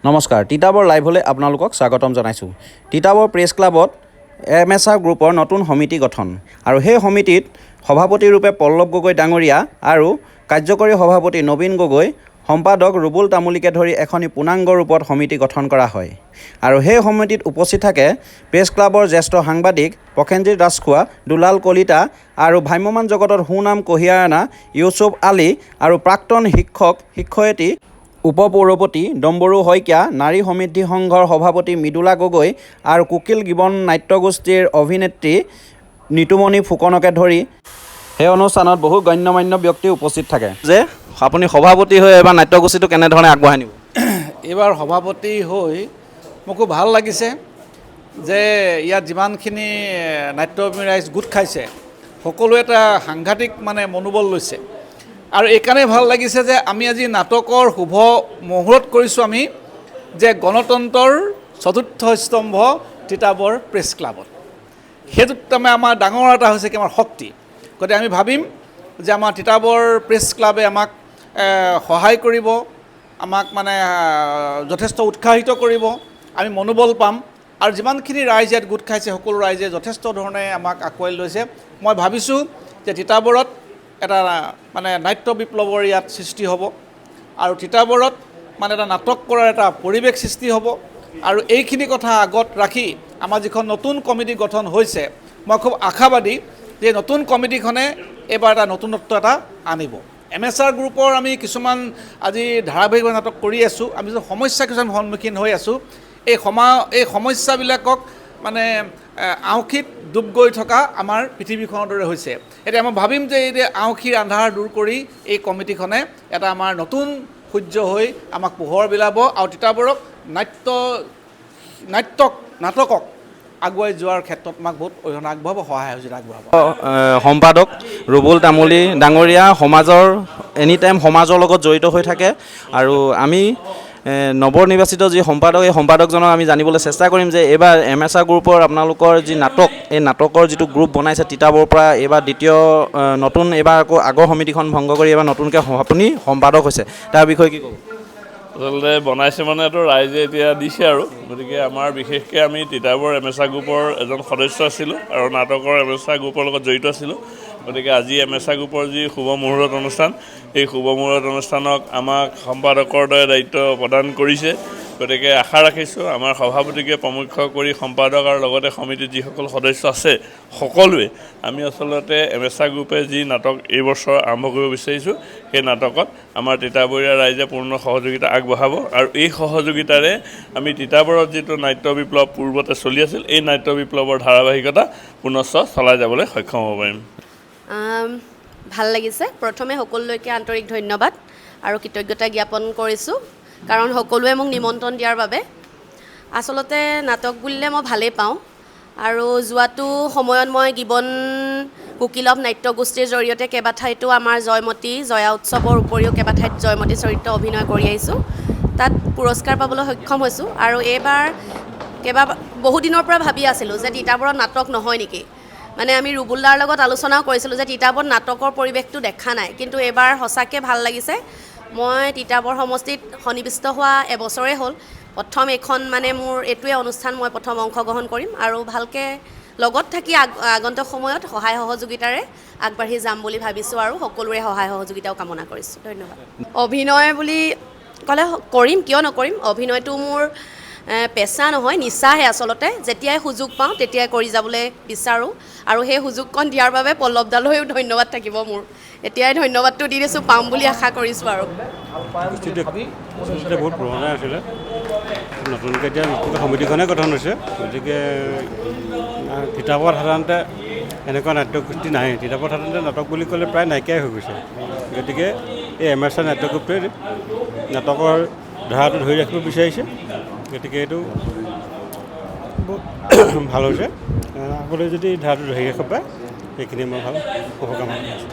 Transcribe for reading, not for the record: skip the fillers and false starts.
নমস্কাৰ, তিতাবৰ লাইভলৈ আপোনালোকক স্বাগতম জনাইছোঁ। তিতাবৰ প্ৰেছ ক্লাবত MSR গ্ৰুপৰ নতুন সমিতি গঠন আৰু সেই সমিতিত সভাপতিৰূপে পল্লৱ গগৈ ডাঙৰীয়া আৰু কাৰ্যকৰী সভাপতি নবীন গগৈ, সম্পাদক ৰুবুল তামুলীকে ধৰি এখনি পূৰ্ণাংগ ৰূপত সমিতি গঠন কৰা হয়। আৰু সেই সমিতিত উপস্থিত থাকে প্ৰেছ ক্লাবৰ জ্যেষ্ঠ সাংবাদিক প্ৰসেনজিৎ ৰাজখোৱা, দুলাল কলিতা আৰু ভ্ৰাম্যমাণ জগতত সুনাম কঢ়িয়াই অনা ইউচুফ আলী আৰু প্ৰাক্তন শিক্ষয়িত্ৰী উপ-পৌৰপতি ডম্বৰু শইকীয়া, নাৰী সমৃদ্ধি সংঘৰ সভাপতি মৃদুলা গগৈ আৰু কুকিল গিবন নাট্যগোষ্ঠীৰ অভিনেত্ৰী নিতুমণি ফুকনকে ধৰি সেই অনুষ্ঠানত বহু গণ্যমান্য ব্যক্তি উপস্থিত থাকে। যে আপুনি সভাপতি হৈ এবাৰ নাট্যগোষ্ঠীটো কেনেধৰণে আগবঢ়াই নিব? এইবাৰ সভাপতি হৈ মোৰ খুব ভাল লাগিছে যে ইয়াত যিমানখিনি নাট্যপ্ৰেমী ৰাইজ গোট খাইছে সকলোৱে এটা সাংঘাতিক মনোবল লৈছে। আৰু এইকাৰণে ভাল লাগিছে যে আমি আজি নাটকৰ শুভ মুহূৰ্ত কৰিছোঁ আমি যে গণতন্ত্ৰৰ চতুৰ্থ স্তম্ভ তিতাবৰ প্ৰেছ ক্লাবত। সেইটোত তাৰমানে আমাৰ ডাঙৰ এটা হৈছে কি আমাৰ শক্তি। গতিকে আমি ভাবিম যে আমাৰ তিতাবৰ প্ৰেছ ক্লাবে আমাক সহায় কৰিব, আমাক যথেষ্ট উৎসাহিত কৰিব, আমি মনোবল পাম। আৰু যিমানখিনি ৰাইজ ইয়াত গোট খাইছে সকলো ৰাইজে যথেষ্ট ধৰণে আমাক আঁকোৱালি লৈছে। মই ভাবিছোঁ যে তিতাবৰত এটা নাট্য বিপ্লৱৰ ইয়াত সৃষ্টি হ'ব আৰু তিতাবৰত এটা নাটক কৰাৰ এটা পৰিৱেশ সৃষ্টি হ'ব। আৰু এইখিনি কথা আগত ৰাখি আমাৰ যিখন নতুন কমিটি গঠন হৈছে, মই খুব আশাবাদী যে নতুন কমিটিখনে এইবাৰ এটা নতুনত্ব এটা আনিব। MSR গ্ৰুপৰ আমি কিছুমান আজি ধাৰাবাহিক নাটক কৰি আছোঁ, আমি যে সমস্যা কিছুমান সন্মুখীন হৈ আছোঁ, এই সমস্যাবিলাকক আঁউসীত ডুব গৈ থকা আমাৰ পৃথিৱীখনৰ দৰে হৈছে। এতিয়া মই ভাবিম যে এই আঁউসীৰ আন্ধাৰ দূৰ কৰি এই কমিটিখনে এটা আমাৰ নতুন সূৰ্য হৈ আমাক পোহৰ বিলাব আৰু তিতাবৰক নাটকক আগুৱাই যোৱাৰ ক্ষেত্ৰত আমাক বহুত অৰিহণা আগবঢ়াব, সহায় সহযোগিতা আগবঢ়াব। সম্পাদক ৰুবুল তামুলী ডাঙৰীয়া সমাজৰ এনিটাইম সমাজৰ লগত জড়িত হৈ থাকে আৰু আমি নৱনিৰ্বাচিত যি সম্পাদক, এই সম্পাদকজনক আমি জানিবলৈ চেষ্টা কৰিম যে এইবাৰ MSR গ্ৰুপৰ আপোনালোকৰ যি নাটক, এই নাটকৰ যিটো গ্ৰুপ বনাইছে তিতাবৰ পৰা, এইবাৰ দ্বিতীয় নতুন এইবাৰ আকৌ আগৰ সমিতিখন ভংগ কৰি এইবাৰ নতুনকৈ আপুনি সম্পাদক হৈছে, তাৰ বিষয়ে কি ক'ব? আচলতে বনাইছে এইটো ৰাইজে এতিয়া দিছে আৰু গতিকে আমাৰ বিশেষকৈ আমি তিতাবৰ MSR গ্ৰুপৰ এজন সদস্য আছিলোঁ আৰু নাটকৰ MSR গ্ৰুপৰ লগত জড়িত আছিলোঁ। গতিকে আজি MSR গ্ৰুপৰ যি শুভ মুহূৰ্ত অনুষ্ঠান, এই শুভ মুহূৰ্ত অনুষ্ঠানক আমাক সম্পাদকৰ দৰে দায়িত্ব প্ৰদান কৰিছে। গতিকে আশা ৰাখিছোঁ আমাৰ সভাপতিকে প্ৰমুখ্য কৰি সম্পাদক আৰু লগতে সমিতিৰ যিসকল সদস্য আছে সকলোৱে আমি আচলতে MSR গ্ৰুপে যি নাটক এইবছৰ আৰম্ভ কৰিব বিচাৰিছোঁ, সেই নাটকত আমাৰ তিতাবৰীয়া ৰাইজে পূৰ্ণ সহযোগিতা আগবঢ়াব আৰু এই সহযোগিতাৰে আমি তিতাবৰত যিটো নাট্য বিপ্লৱ পূৰ্বতে চলি আছিল, এই নাট্য বিপ্লৱৰ ধাৰাবাহিকতা পুনশ্চ চলাই যাবলৈ সক্ষম হ'ব পাৰিম। ভাল লাগিছে। প্ৰথমে সকলোলৈকে আন্তৰিক ধন্যবাদ আৰু কৃতজ্ঞতা জ্ঞাপন কৰিছোঁ, কাৰণ সকলোৱে মোক নিমন্ত্ৰণ দিয়াৰ বাবে। আচলতে নাটক বুলিলে মই ভালেই পাওঁ আৰু যোৱাটো সময়ত মই গিবন কুকিলভ নাট্যগোষ্ঠীৰ জৰিয়তে কেইবাঠাইতো আমাৰ জয়া উৎসৱৰ উপৰিও কেইবাঠাইত জয়মতী চৰিত্ৰ অভিনয় কৰি আহিছোঁ, তাত পুৰস্কাৰ পাবলৈ সক্ষম হৈছোঁ। আৰু এইবাৰ বহুদিনৰ পৰা ভাবি আছিলোঁ যে তিতাবৰত নাটক নহয় নেকি। আমি ৰুবুলদাৰ লগত আলোচনাও কৰিছিলোঁ যে তিতাবৰত নাটকৰ পৰিৱেশটো দেখা নাই, কিন্তু এইবাৰ সঁচাকৈ ভাল লাগিছে। মই তিতাবৰ সমষ্টিত সন্নিৱিষ্ট হোৱা এবছৰেই হ'ল। প্ৰথম এইখন মোৰ এইটোৱে অনুষ্ঠান, মই প্ৰথম অংশগ্ৰহণ কৰিম আৰু ভালকৈ লগত থাকি আগন্তুক সময়ত সহায় সহযোগিতাৰে আগবাঢ়ি যাম বুলি ভাবিছোঁ আৰু সকলোৰে সহায় সহযোগিতাও কামনা কৰিছোঁ। ধন্যবাদ। অভিনয় বুলি ক'লে কৰিম, কিয় নকৰিম। অভিনয়টো মোৰ পেচা নহয়, নিচাহে আচলতে। যেতিয়াই সুযোগ পাওঁ তেতিয়াই কৰি যাবলৈ বিচাৰোঁ আৰু সেই সুযোগকণ দিয়াৰ বাবে পল্লৱদালৈও ধন্যবাদ থাকিব মোৰ। এতিয়াই ধন্যবাদটো দি দিছোঁ, পাম বুলি আশা কৰিছোঁ। আৰু বহুত পুৰণা আছিলে, নতুনকৈ এতিয়া নতুনকৈ সমিতিখনে গঠন হৈছে। গতিকে তিতাবৰত সাধাৰণতে এনেকুৱা নাট্যগোষ্ঠী নাহে। তিতাবৰত সাধাৰণতে নাটক বুলি ক'লে প্ৰায় নাইকিয়াই হৈ গৈছে। গতিকে এই MSR নাট্যগ্ৰুপটোৱে নাটকৰ ধাৰাটো ধৰি ৰাখিব বিচাৰিছে। গতিকে এইটো বহুত ভাল হৈছে। আগলৈ যদি ধাৰাটো ধৰি ৰাখিব পাৰে সেইখিনি মই ভাল শুভকামনা কৰিছোঁ।